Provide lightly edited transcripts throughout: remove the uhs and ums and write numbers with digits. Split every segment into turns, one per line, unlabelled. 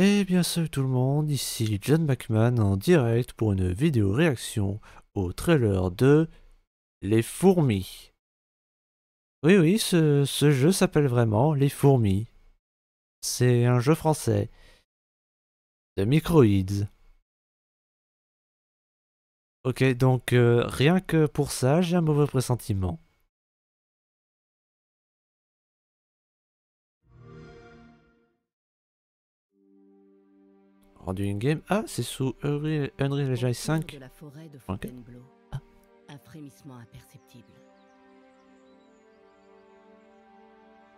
Eh bien salut tout le monde, ici John McMahon en direct pour une vidéo réaction au trailer de Les Fourmis. Oui oui, ce jeu s'appelle vraiment Les Fourmis. C'est un jeu français de Microids. Ok, donc rien que pour ça, j'ai un mauvais pressentiment. Rendu in-game. Ah, c'est sous Unreal Engine 5.
De la forêt de
Ok.
Fontainebleau,
Ah.
un frémissement imperceptible.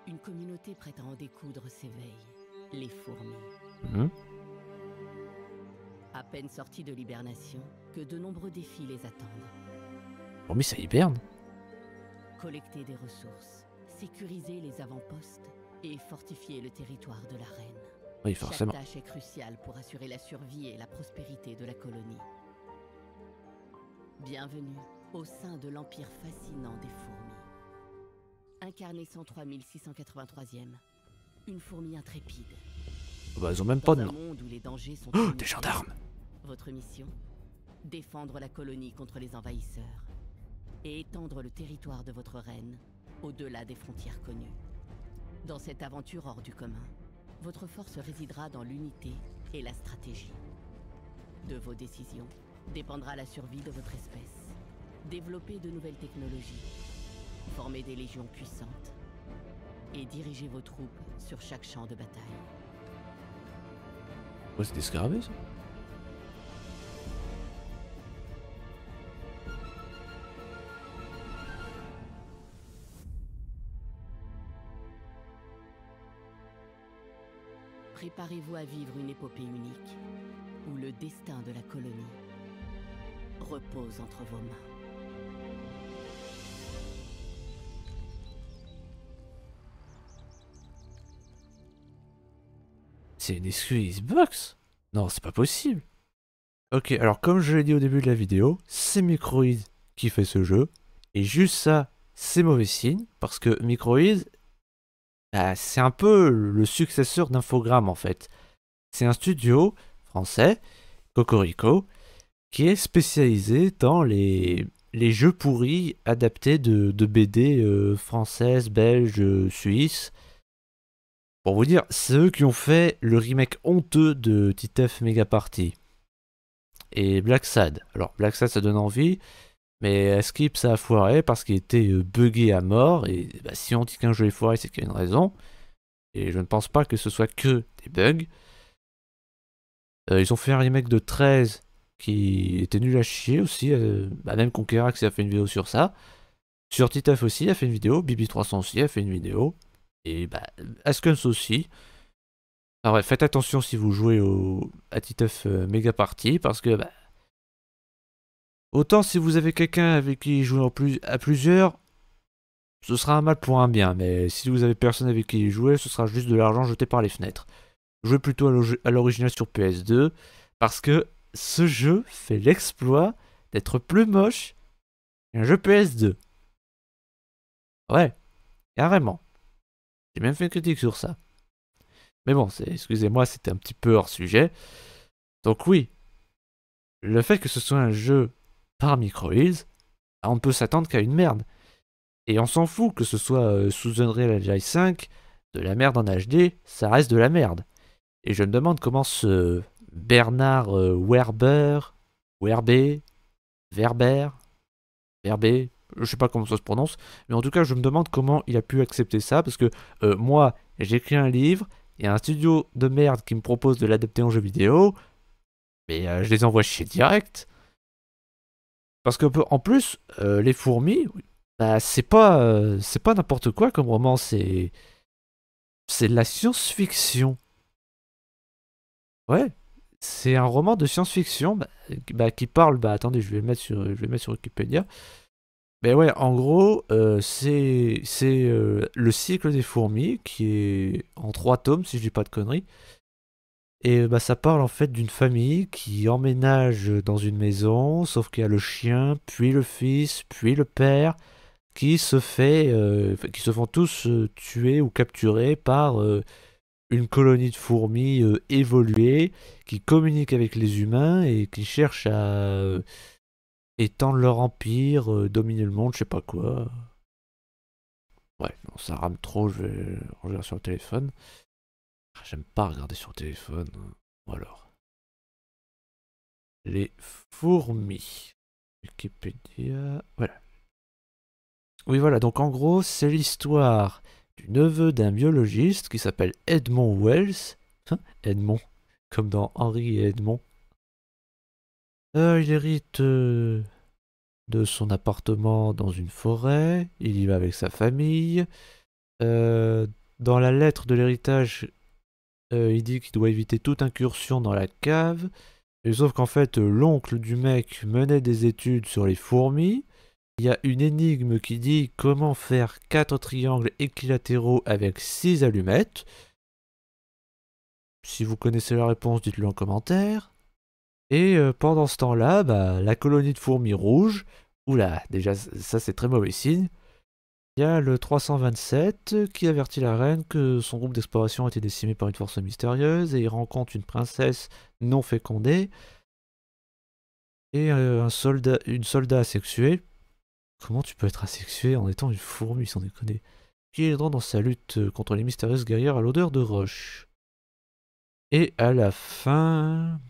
Une communauté prête à en découdre s'éveille, les fourmis.
Mhm.
À peine sortis de l'hibernation, que de nombreux défis les attendent.
Fourmis, ça hiberne.
Collecter des ressources, sécuriser les avant-postes et fortifier le territoire de la reine.
Oui, forcément.
Chaque tâche est cruciale pour assurer la survie et la prospérité de la colonie. Bienvenue au sein de l'empire fascinant des fourmis. Incarné 103 683e, une fourmi intrépide.
Bah, ils ont même pas
Dans
de
un
nom.
monde où les dangers sont
Oh, des
inutiles,
gendarmes.
votre mission, défendre la colonie contre les envahisseurs et étendre le territoire de votre reine au-delà des frontières connues. Dans cette aventure hors du commun, votre force résidera dans l'unité et la stratégie. De vos décisions dépendra la survie de votre espèce. Développer de nouvelles technologies, former des légions puissantes et diriger vos troupes sur chaque champ de bataille.
Ouais, c'est des scarabées ça.
Préparez-vous à vivre une épopée unique, où le destin de la colonie repose entre vos mains.
C'est une excuse Xbox? Non, c'est pas possible. Ok, alors comme je l'ai dit au début de la vidéo, c'est Microids qui fait ce jeu. Et juste ça, c'est mauvais signe, parce que Microids, bah, c'est un peu le successeur d'Infogrames en fait. C'est un studio français, Cocorico, qui est spécialisé dans les jeux pourris adaptés de BD françaises, belges, suisses. Pour vous dire, c'est eux qui ont fait le remake honteux de Titeuf Mega Party. Et Black Sad. Alors, Black Sad, ça donne envie, mais Skip, ça a foiré parce qu'il était buggé à mort. Et bah, si on dit qu'un jeu est foiré, c'est qu'il y a une raison. Et je ne pense pas que ce soit que des bugs. Ils ont fait un remake de 13 qui était nul à chier aussi. Bah, même Conquerax a fait une vidéo sur ça. Sur Titeuf aussi, a fait une vidéo. Bibi300 aussi a fait une vidéo. Et bah, Askens aussi. Enfin ouais, faites attention si vous jouez à Titeuf Mega Party parce que bah, autant si vous avez quelqu'un avec qui jouer à plusieurs, ce sera un mal pour un bien, mais si vous avez personne avec qui jouer, ce sera juste de l'argent jeté par les fenêtres. Jouez plutôt à l'original sur PS2 parce que ce jeu fait l'exploit d'être plus moche qu'un jeu PS2. Ouais, carrément. J'ai même fait une critique sur ça. Mais bon, excusez-moi, c'était un petit peu hors sujet. Donc oui, le fait que ce soit un jeu par Microids, on ne peut s'attendre qu'à une merde. Et on s'en fout que ce soit sous Unreal Engine 5, de la merde en HD, ça reste de la merde. Et je me demande comment ce Bernard Werber, Verber, je sais pas comment ça se prononce, mais en tout cas je me demande comment il a pu accepter ça, parce que moi j'écris un livre, il y a un studio de merde qui me propose de l'adapter en jeu vidéo, mais je les envoie chier direct. Parce que en plus, les fourmis, bah, c'est pas n'importe quoi comme roman, c'est de la science-fiction. Ouais, c'est un roman de science-fiction qui parle. Bah attendez, je vais le mettre sur Wikipédia. Mais ouais, en gros, c'est le cycle des fourmis qui est en 3 tomes si je dis pas de conneries. Et bah ça parle en fait d'une famille qui emménage dans une maison, sauf qu'il y a le chien, puis le fils, puis le père, qui se font tous tuer ou capturer par une colonie de fourmis évoluées qui communiquent avec les humains et qui cherchent à étendre leur empire, dominer le monde, je sais pas quoi. Ouais, non, ça rame trop, je vais regarder sur le téléphone. J'aime pas regarder sur le téléphone. Ou alors. Les fourmis. Wikipédia. Voilà. Oui, voilà, donc en gros, c'est l'histoire du neveu d'un biologiste qui s'appelle Edmond Wells. Edmond, comme dans Henri et Edmond. Il hérite de son appartement dans une forêt. Il y va avec sa famille. Dans la lettre de l'héritage, il dit qu'il doit éviter toute incursion dans la cave. Et sauf qu'en fait, l'oncle du mec menait des études sur les fourmis. Il y a une énigme qui dit comment faire 4 triangles équilatéraux avec 6 allumettes. Si vous connaissez la réponse, dites-le en commentaire. Et pendant ce temps-là, bah, la colonie de fourmis rouges, oula, déjà ça c'est très mauvais signe. Il y a le 327 qui avertit la reine que son groupe d'exploration a été décimé par une force mystérieuse et il rencontre une princesse non fécondée et une soldat asexuée. Comment tu peux être asexué en étant une fourmi, sans déconner? Qui aidera dans sa lutte contre les mystérieuses guerrières à l'odeur de roche. Et à la fin...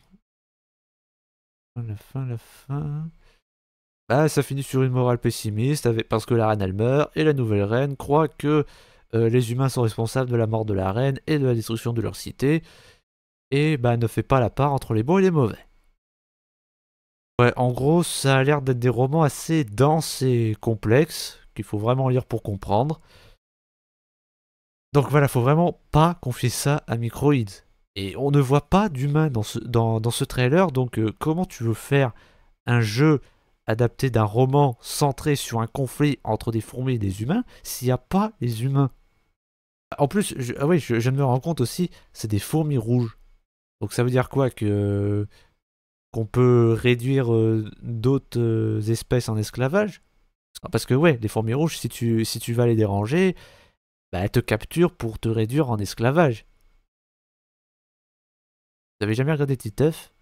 la fin... Bah, ça finit sur une morale pessimiste, parce que la reine elle meurt, et la nouvelle reine croit que les humains sont responsables de la mort de la reine et de la destruction de leur cité, et bah ne fait pas la part entre les bons et les mauvais. Ouais, en gros, ça a l'air d'être des romans assez denses et complexes, qu'il faut vraiment lire pour comprendre. Donc voilà, faut vraiment pas confier ça à Microïd. Et on ne voit pas d'humain dans ce trailer, donc comment tu veux faire un jeu adapté d'un roman centré sur un conflit entre des fourmis et des humains s'il n'y a pas les humains? En plus, je viens de me rendre compte aussi, c'est des fourmis rouges. Donc ça veut dire quoi que qu'on peut réduire d'autres espèces en esclavage? Parce que ouais, les fourmis rouges, si tu vas les déranger, bah, elles te capturent pour te réduire en esclavage. Vous avez jamais regardé Titeuf?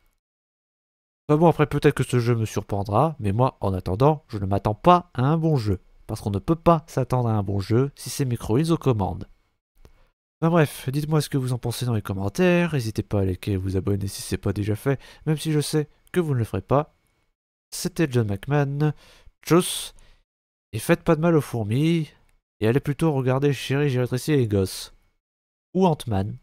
Enfin bon, après peut-être que ce jeu me surprendra, mais moi, en attendant, je ne m'attends pas à un bon jeu. Parce qu'on ne peut pas s'attendre à un bon jeu si c'est Microïds aux commandes. Enfin bref, dites-moi ce que vous en pensez dans les commentaires, n'hésitez pas à liker et vous abonner si c'est pas déjà fait, même si je sais que vous ne le ferez pas. C'était John McMahon, tchuss, et faites pas de mal aux fourmis, et allez plutôt regarder Chérie, j'ai rétréci les gosses. Ou Ant-Man.